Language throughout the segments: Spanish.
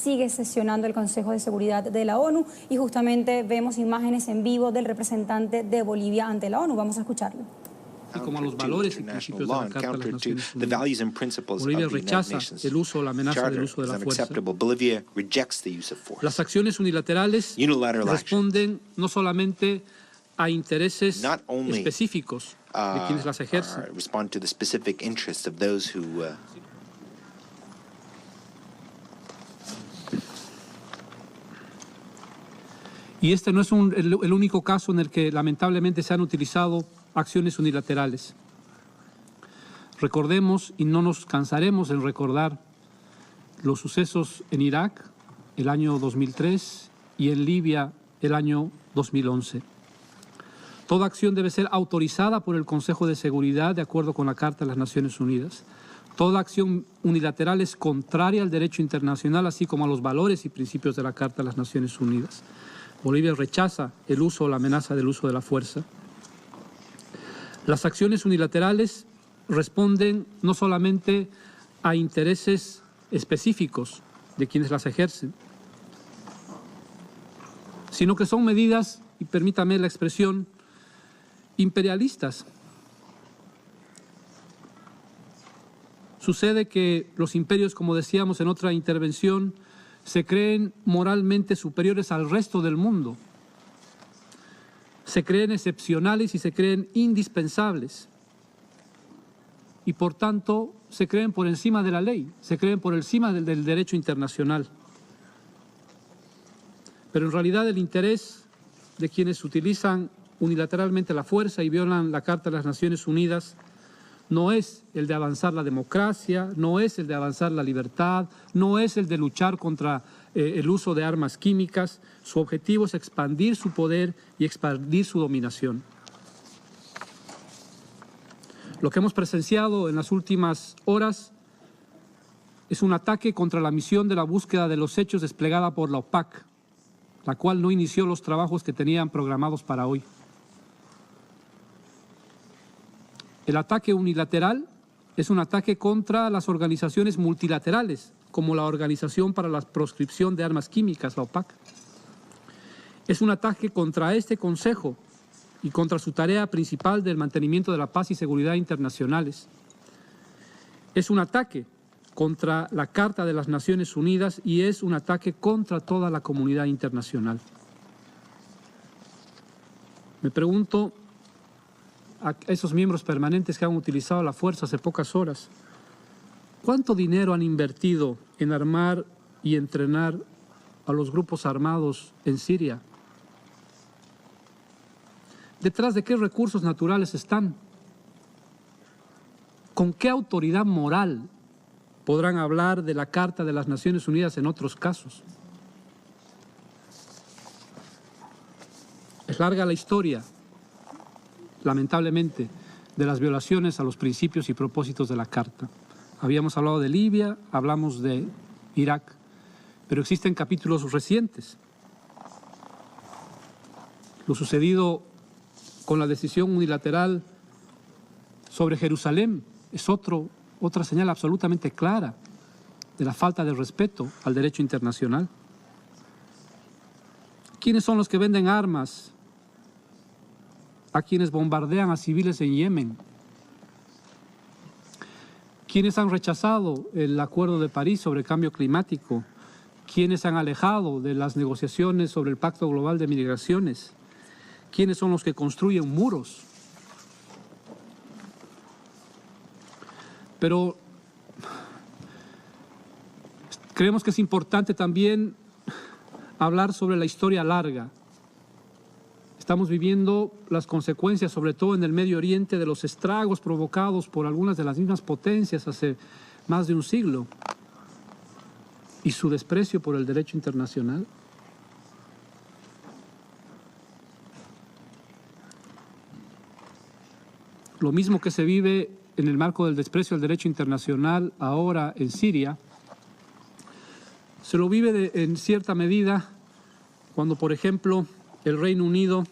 sigue sesionando el Consejo de Seguridad de la ONU y justamente vemos imágenes en vivo del representante de Bolivia ante la ONU. Vamos a escucharlo. Y como a los valores y principios de la Carta de las Naciones Unidas. Bolivia rechaza el uso o la amenaza del uso de la fuerza. Las acciones unilaterales responden no solamente a intereses específicos de quienes las ejercen, y este no es el único caso en el que lamentablemente se han utilizado acciones unilaterales. Recordemos, y no nos cansaremos en recordar, los sucesos en Irak el año 2003 y en Libia el año 2011. Toda acción debe ser autorizada por el Consejo de Seguridad de acuerdo con la Carta de las Naciones Unidas. Toda acción unilateral es contraria al derecho internacional, así como a los valores y principios de la Carta de las Naciones Unidas. Bolivia rechaza el uso o la amenaza del uso de la fuerza. Las acciones unilaterales responden no solamente a intereses específicos de quienes las ejercen, sino que son medidas, y permítame la expresión, imperialistas. Sucede que los imperios, como decíamos en otra intervención, se creen moralmente superiores al resto del mundo. Se creen excepcionales y se creen indispensables. Y por tanto, se creen por encima de la ley, se creen por encima del derecho internacional. Pero en realidad el interés de quienes utilizan unilateralmente la fuerza y violan la Carta de las Naciones Unidas no es el de avanzar la democracia, no es el de avanzar la libertad, no es el de luchar contra el uso de armas químicas. Su objetivo es expandir su poder y expandir su dominación. Lo que hemos presenciado en las últimas horas es un ataque contra la misión de la búsqueda de los hechos desplegada por la OPAC, la cual no inició los trabajos que tenían programados para hoy. El ataque unilateral es un ataque contra las organizaciones multilaterales, como la Organización para la Proscripción de Armas Químicas, la OPAC. Es un ataque contra este Consejo y contra su tarea principal del mantenimiento de la paz y seguridad internacionales. Es un ataque contra la Carta de las Naciones Unidas y es un ataque contra toda la comunidad internacional. Me pregunto a esos miembros permanentes que han utilizado la fuerza hace pocas horas, ¿cuánto dinero han invertido en armar y entrenar a los grupos armados en Siria? ¿Detrás de qué recursos naturales están? ¿Con qué autoridad moral podrán hablar de la Carta de las Naciones Unidas en otros casos? Es larga la historia, lamentablemente, de las violaciones a los principios y propósitos de la Carta. Habíamos hablado de Libia, hablamos de Irak, pero existen capítulos recientes. Lo sucedido con la decisión unilateral sobre Jerusalén es otra señal absolutamente clara de la falta de respeto al derecho internacional. ¿Quiénes son los que venden armas a quienes bombardean a civiles en Yemen? ¿Quiénes han rechazado el Acuerdo de París sobre cambio climático? ¿Quiénes se han alejado de las negociaciones sobre el Pacto Global de Migraciones? ¿Quiénes son los que construyen muros? Pero creemos que es importante también hablar sobre la historia larga. Estamos viviendo las consecuencias, sobre todo en el Medio Oriente, de los estragos provocados por algunas de las mismas potencias hace más de un siglo y su desprecio por el derecho internacional. Lo mismo que se vive en el marco del desprecio al derecho internacional ahora en Siria, se lo vive en cierta medida cuando, por ejemplo, el Reino Unido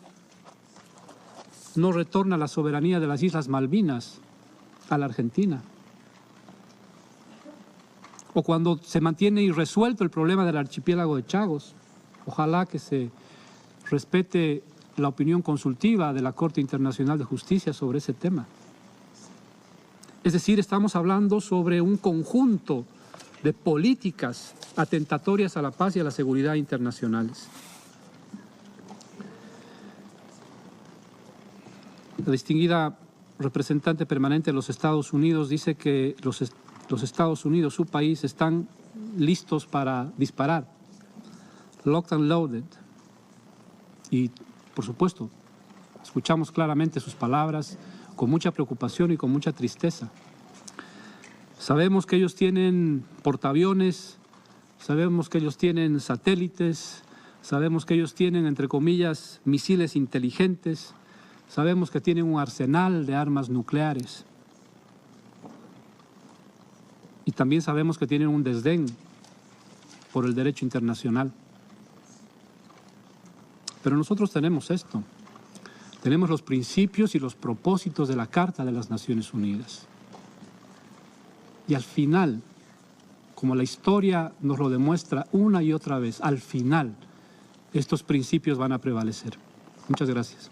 no retorna la soberanía de las Islas Malvinas a la Argentina. o cuando se mantiene irresuelto el problema del archipiélago de Chagos. Ojalá que se respete la opinión consultiva de la Corte Internacional de Justicia sobre ese tema. Es decir, estamos hablando sobre un conjunto de políticas atentatorias a la paz y a la seguridad internacionales. La distinguida representante permanente de los Estados Unidos dice que los Estados Unidos, su país, están listos para disparar, locked and loaded. Y, por supuesto, escuchamos claramente sus palabras con mucha preocupación y con mucha tristeza. Sabemos que ellos tienen portaaviones, sabemos que ellos tienen satélites, sabemos que ellos tienen, entre comillas, misiles inteligentes, sabemos que tienen un arsenal de armas nucleares. Y también sabemos que tienen un desdén por el derecho internacional. Pero nosotros tenemos esto. Tenemos los principios y los propósitos de la Carta de las Naciones Unidas. Y al final, como la historia nos lo demuestra una y otra vez, al final estos principios van a prevalecer. Muchas gracias.